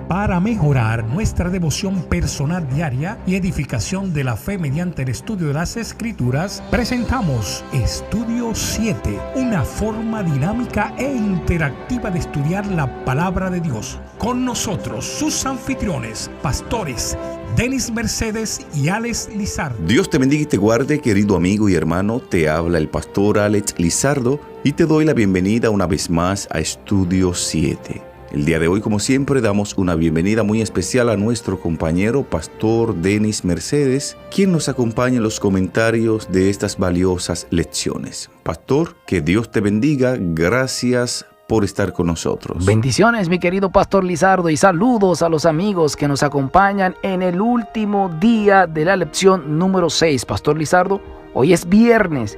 Para mejorar nuestra devoción personal diaria y edificación de la fe mediante el estudio de las Escrituras, presentamos Estudio 7, una forma dinámica e interactiva de estudiar la Palabra de Dios. Con nosotros, sus anfitriones, pastores Denis Mercedes y Alex Lizardo. Dios te bendiga y te guarde, querido amigo y hermano. Te habla el pastor Alex Lizardo y te doy la bienvenida una vez más a Estudio 7. El día de hoy, como siempre, damos una bienvenida muy especial a nuestro compañero pastor Denis Mercedes, quien nos acompaña en los comentarios de estas valiosas lecciones. Pastor, que Dios te bendiga. Gracias por estar con nosotros. Bendiciones, mi querido pastor Lizardo, y saludos a los amigos que nos acompañan en el último día de la lección número 6. Pastor Lizardo, hoy es viernes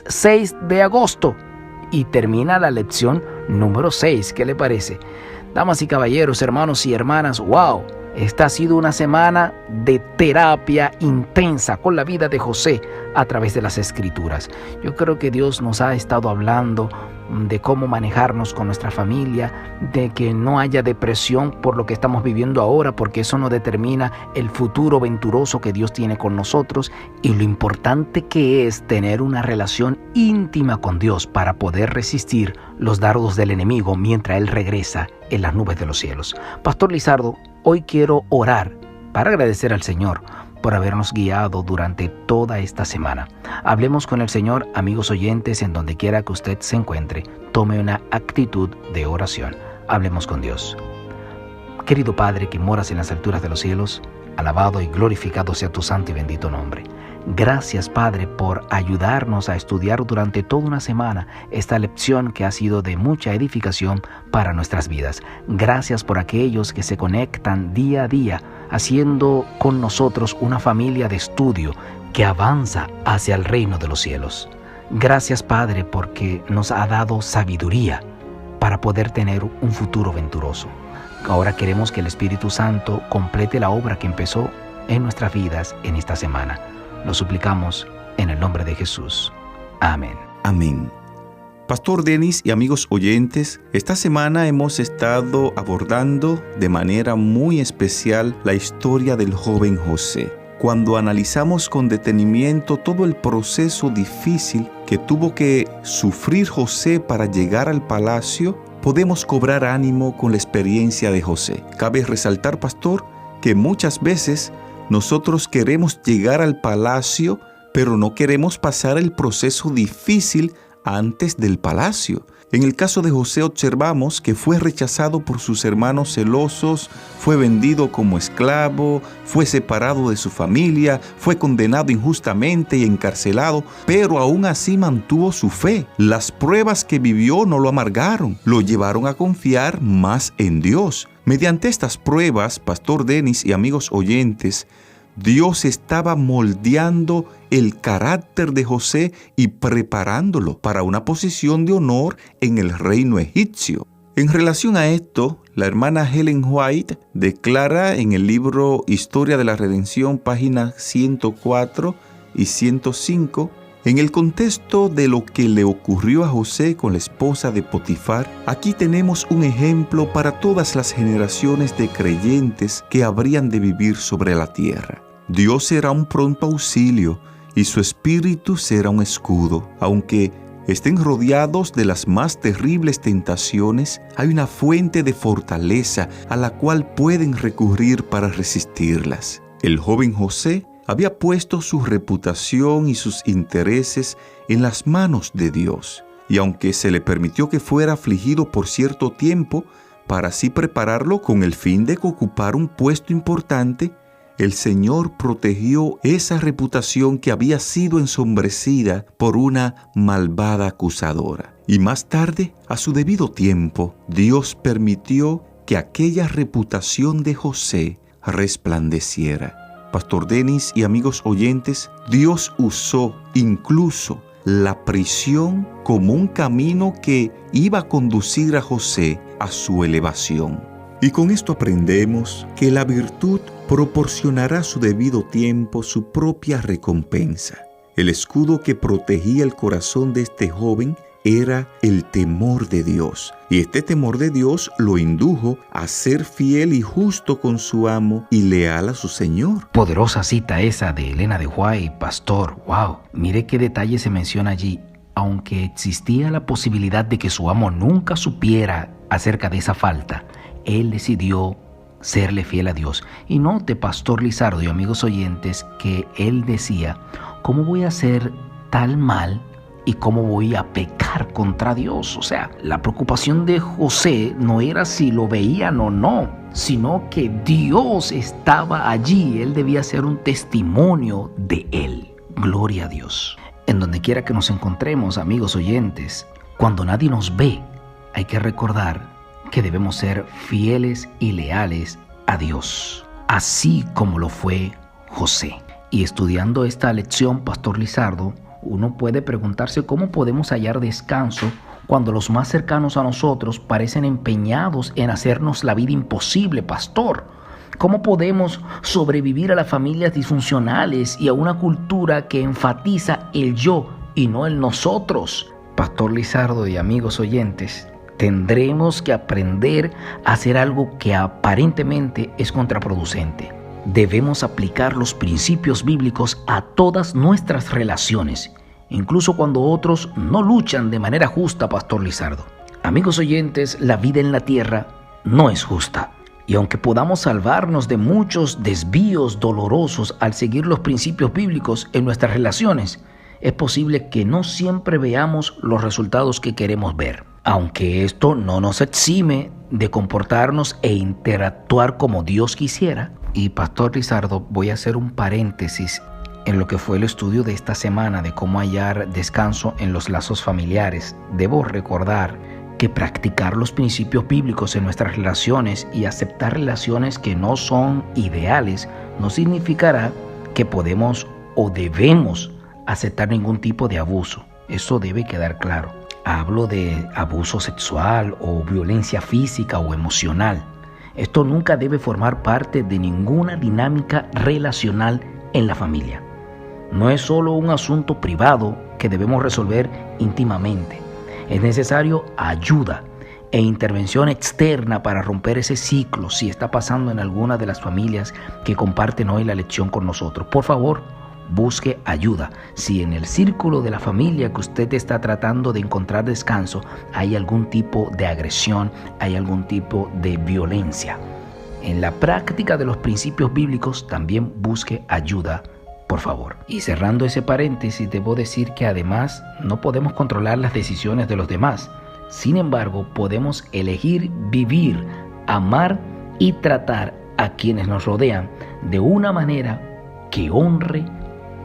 6 de agosto y termina la lección número 6. ¿Qué le parece? Damas y caballeros, hermanos y hermanas, ¡wow! Esta ha sido una semana de terapia intensa con la vida de José a través de las Escrituras. Yo creo que Dios nos ha estado hablando de cómo manejarnos con nuestra familia, de que no haya depresión por lo que estamos viviendo ahora, porque eso no determina el futuro venturoso que Dios tiene con nosotros, y lo importante que es tener una relación íntima con Dios para poder resistir los dardos del enemigo mientras Él regresa en las nubes de los cielos. Pastor Lizardo, hoy quiero orar para agradecer al Señor por habernos guiado durante toda esta semana. Hablemos con el Señor, amigos oyentes, en donde quiera que usted se encuentre. Tome una actitud de oración. Hablemos con Dios. Querido Padre que moras en las alturas de los cielos, alabado y glorificado sea tu santo y bendito nombre. Gracias, Padre, por ayudarnos a estudiar durante toda una semana esta lección que ha sido de mucha edificación para nuestras vidas. Gracias por aquellos que se conectan día a día, haciendo con nosotros una familia de estudio que avanza hacia el reino de los cielos. Gracias, Padre, porque nos ha dado sabiduría para poder tener un futuro venturoso. Ahora queremos que el Espíritu Santo complete la obra que empezó en nuestras vidas en esta semana. Lo suplicamos en el nombre de Jesús. Amén. Amén. Pastor Denis y amigos oyentes, esta semana hemos estado abordando de manera muy especial la historia del joven José. Cuando analizamos con detenimiento todo el proceso difícil que tuvo que sufrir José para llegar al palacio, podemos cobrar ánimo con la experiencia de José. Cabe resaltar, pastor, que muchas veces nosotros queremos llegar al palacio, pero no queremos pasar el proceso difícil antes del palacio. En el caso de José observamos que fue rechazado por sus hermanos celosos, fue vendido como esclavo, fue separado de su familia, fue condenado injustamente y encarcelado, pero aún así mantuvo su fe. Las pruebas que vivió no lo amargaron, lo llevaron a confiar más en Dios. Mediante estas pruebas, Pastor Denis y amigos oyentes, Dios estaba moldeando el carácter de José y preparándolo para una posición de honor en el reino egipcio. En relación a esto, la hermana Ellen White declara en el libro Historia de la Redención, páginas 104 y 105, en el contexto de lo que le ocurrió a José con la esposa de Potifar, aquí tenemos un ejemplo para todas las generaciones de creyentes que habrían de vivir sobre la tierra. Dios será un pronto auxilio y su espíritu será un escudo. Aunque estén rodeados de las más terribles tentaciones, hay una fuente de fortaleza a la cual pueden recurrir para resistirlas. El joven José había puesto su reputación y sus intereses en las manos de Dios, y aunque se le permitió que fuera afligido por cierto tiempo, para así prepararlo con el fin de ocupar un puesto importante, el Señor protegió esa reputación que había sido ensombrecida por una malvada acusadora. Y más tarde, a su debido tiempo, Dios permitió que aquella reputación de José resplandeciera. Pastor Denis y amigos oyentes, Dios usó incluso la prisión como un camino que iba a conducir a José a su elevación. Y con esto aprendemos que la virtud proporcionará a su debido tiempo su propia recompensa. El escudo que protegía el corazón de este joven era el temor de Dios. Y este temor de Dios lo indujo a ser fiel y justo con su amo y leal a su Señor. Poderosa cita esa de Elena de White, pastor. ¡Wow! Mire qué detalle se menciona allí. Aunque existía la posibilidad de que su amo nunca supiera acerca de esa falta, él decidió serle fiel a Dios. Y note, pastor Lizardo y amigos oyentes, que él decía: ¿cómo voy a hacer tal mal y cómo voy a pecar contra Dios? O sea, la preocupación de José no era si lo veían o no, sino que Dios estaba allí. Él debía ser un testimonio de él. Gloria a Dios. En donde quiera que nos encontremos, amigos oyentes, cuando nadie nos ve, hay que recordar que debemos ser fieles y leales a Dios, así como lo fue José. Y estudiando esta lección, pastor Lizardo, uno puede preguntarse cómo podemos hallar descanso cuando los más cercanos a nosotros parecen empeñados en hacernos la vida imposible, pastor. ¿Cómo podemos sobrevivir a las familias disfuncionales y a una cultura que enfatiza el yo y no el nosotros? Pastor Lizardo y amigos oyentes, tendremos que aprender a hacer algo que aparentemente es contraproducente. Debemos aplicar los principios bíblicos a todas nuestras relaciones, incluso cuando otros no luchan de manera justa, pastor Lizardo. Amigos oyentes, la vida en la tierra no es justa. Y aunque podamos salvarnos de muchos desvíos dolorosos al seguir los principios bíblicos en nuestras relaciones, es posible que no siempre veamos los resultados que queremos ver. Aunque esto no nos exime de comportarnos e interactuar como Dios quisiera. Y pastor Lizardo, voy a hacer un paréntesis en lo que fue el estudio de esta semana de cómo hallar descanso en los lazos familiares. Debo recordar que practicar los principios bíblicos en nuestras relaciones y aceptar relaciones que no son ideales no significará que podemos o debemos aceptar ningún tipo de abuso. Eso debe quedar claro. Hablo de abuso sexual o violencia física o emocional. Esto nunca debe formar parte de ninguna dinámica relacional en la familia. No es solo un asunto privado que debemos resolver íntimamente. Es necesario ayuda e intervención externa para romper ese ciclo si está pasando en alguna de las familias que comparten hoy la lección con nosotros. Por favor, busque ayuda. Si en el círculo de la familia que usted está tratando de encontrar descanso hay algún tipo de agresión, hay algún tipo de violencia, en la práctica de los principios bíblicos también busque ayuda, por favor. Y cerrando ese paréntesis, debo decir que además no podemos controlar las decisiones de los demás. Sin embargo, podemos elegir vivir, amar y tratar a quienes nos rodean de una manera que honre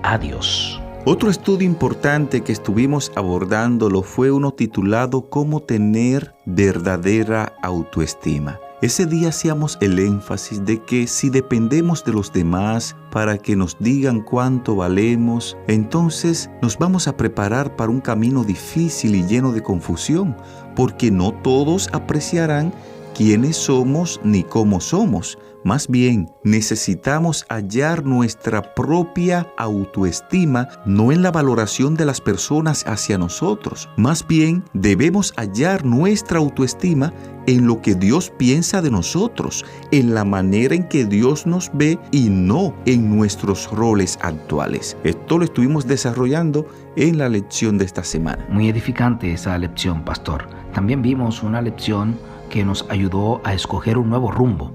a Dios. Otro estudio importante que estuvimos abordándolo fue uno titulado ¿Cómo tener verdadera autoestima? Ese día hacíamos el énfasis de que si dependemos de los demás para que nos digan cuánto valemos, entonces nos vamos a preparar para un camino difícil y lleno de confusión, porque no todos apreciarán quiénes somos ni cómo somos. Más bien, necesitamos hallar nuestra propia autoestima, no en la valoración de las personas hacia nosotros. Más bien, debemos hallar nuestra autoestima en lo que Dios piensa de nosotros, en la manera en que Dios nos ve y no en nuestros roles actuales. Esto lo estuvimos desarrollando en la lección de esta semana. Muy edificante esa lección, pastor. También vimos una lección que nos ayudó a escoger un nuevo rumbo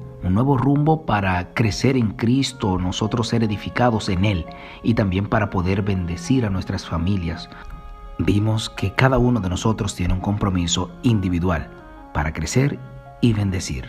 para crecer en Cristo, nosotros ser edificados en Él y también para poder bendecir a nuestras familias. Vimos que cada uno de nosotros tiene un compromiso individual para crecer y bendecir,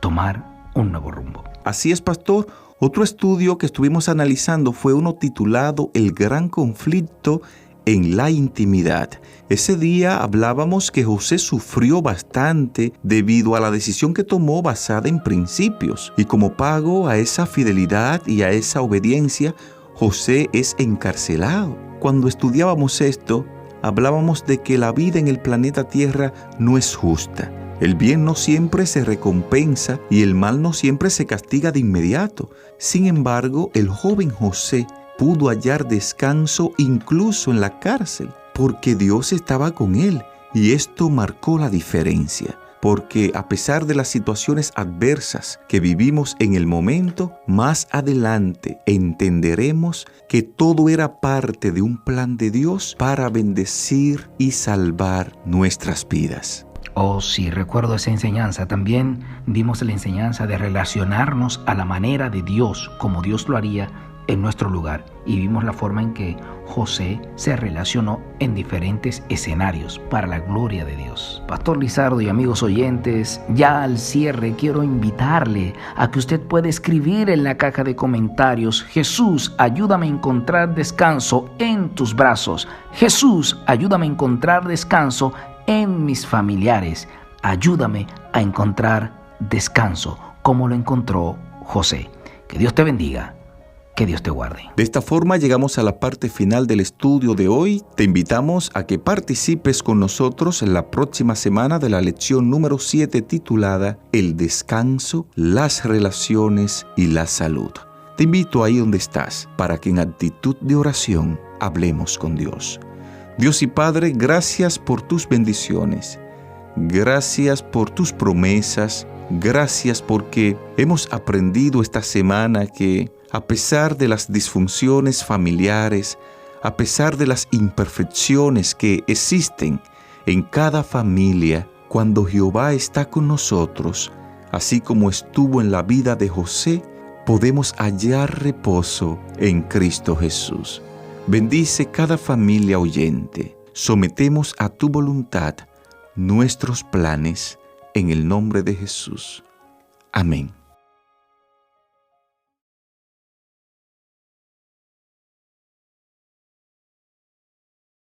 tomar un nuevo rumbo. Así es, pastor. Otro estudio que estuvimos analizando fue uno titulado El gran conflicto en la intimidad. Ese día hablábamos que José sufrió bastante debido a la decisión que tomó basada en principios. Y como pago a esa fidelidad y a esa obediencia, José es encarcelado. Cuando estudiábamos esto, hablábamos de que la vida en el planeta Tierra no es justa. El bien no siempre se recompensa y el mal no siempre se castiga de inmediato. Sin embargo, el joven José pudo hallar descanso incluso en la cárcel. porque Dios estaba con él y esto marcó la diferencia. Porque a pesar de las situaciones adversas que vivimos en el momento, más adelante entenderemos que todo era parte de un plan de Dios para bendecir y salvar nuestras vidas. Oh, sí, recuerdo esa enseñanza. También dimos la enseñanza de relacionarnos a la manera de Dios, como Dios lo haría en nuestro lugar. Y vimos la forma en que José se relacionó en diferentes escenarios para la gloria de Dios. Pastor Lizardo y amigos oyentes, ya al cierre quiero invitarle a que usted pueda escribir en la caja de comentarios: Jesús, ayúdame a encontrar descanso en tus brazos. Jesús, ayúdame a encontrar descanso en mis familiares. Ayúdame a encontrar descanso como lo encontró José. Que Dios te bendiga. Que Dios te guarde. De esta forma llegamos a la parte final del estudio de hoy. Te invitamos a que participes con nosotros en la próxima semana de la lección número 7 titulada El descanso, las relaciones y la salud. Te invito ahí donde estás para que en actitud de oración hablemos con Dios. Dios y Padre, gracias por tus bendiciones. Gracias por tus promesas. Gracias porque hemos aprendido esta semana que a pesar de las disfunciones familiares, a pesar de las imperfecciones que existen en cada familia, cuando Jehová está con nosotros, así como estuvo en la vida de José, podemos hallar reposo en Cristo Jesús. Bendice cada familia oyente. Sometemos a tu voluntad nuestros planes en el nombre de Jesús. Amén.